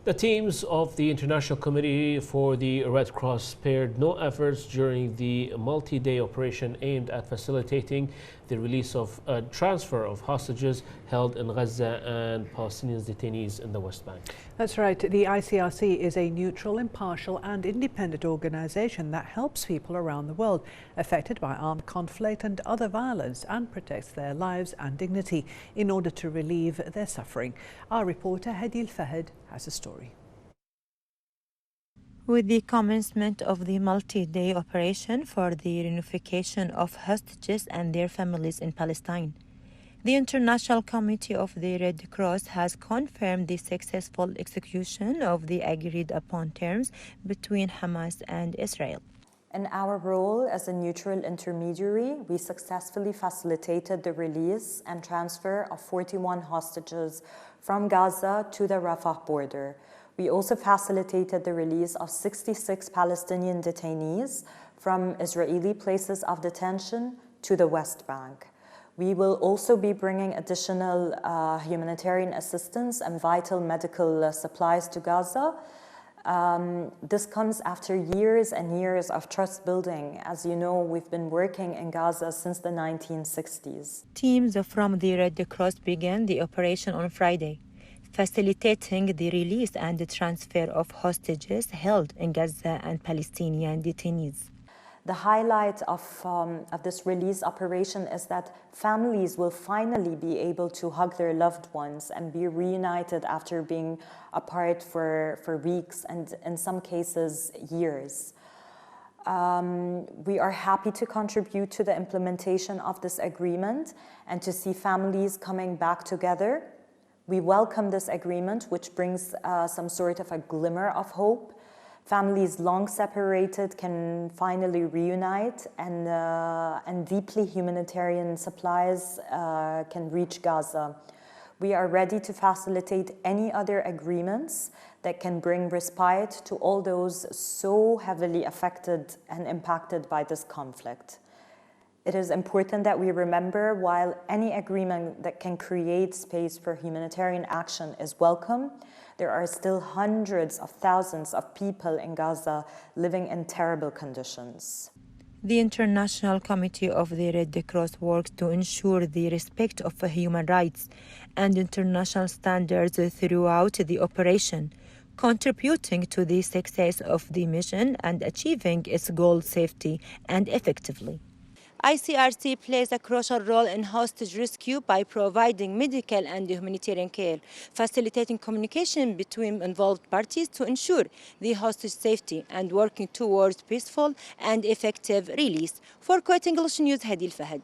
The teams of the International Committee for the Red Cross spared no efforts during the multi-day operation aimed at facilitating the release of a transfer of hostages held in Gaza and Palestinian detainees in the West Bank. That's right. The ICRC is a neutral, impartial and independent organisation that helps people around the world affected by armed conflict and other violence and protects their lives and dignity in order to relieve their suffering. Our reporter Hadil Fahad has a story. With the commencement of the multi-day operation for the reunification of hostages and their families in Palestine, the International Committee of the Red Cross has confirmed the successful execution of the agreed-upon terms between Hamas and Israel. In our role as a neutral intermediary, we successfully facilitated the release and transfer of 41 hostages from Gaza to the Rafah border. We also facilitated the release of 66 Palestinian detainees from Israeli places of detention to the West Bank. We will also be bringing additional humanitarian assistance and vital medical supplies to Gaza. This comes after years and years of trust building. As you know, we've been working in Gaza since the 1960s. Teams from the Red Cross began the operation on Friday, facilitating the release and the transfer of hostages held in Gaza and Palestinian detainees. The highlight of this release operation is that families will finally be able to hug their loved ones and be reunited after being apart for weeks and in some cases years. We are happy to contribute to the implementation of this agreement and to see families coming back together. We welcome this agreement, which brings some sort of a glimmer of hope. Families long separated can finally reunite, and deeply humanitarian supplies can reach Gaza. We are ready to facilitate any other agreements that can bring respite to all those so heavily affected and impacted by this conflict. It is important that we remember, while any agreement that can create space for humanitarian action is welcome, there are still hundreds of thousands of people in Gaza living in terrible conditions. The International Committee of the Red Cross works to ensure the respect of human rights and international standards throughout the operation, contributing to the success of the mission and achieving its goal safely and effectively. ICRC plays a crucial role in hostage rescue by providing medical and humanitarian care, facilitating communication between involved parties to ensure the hostage safety, and working towards peaceful and effective release. For Kuwait English News, Hadil Fahad.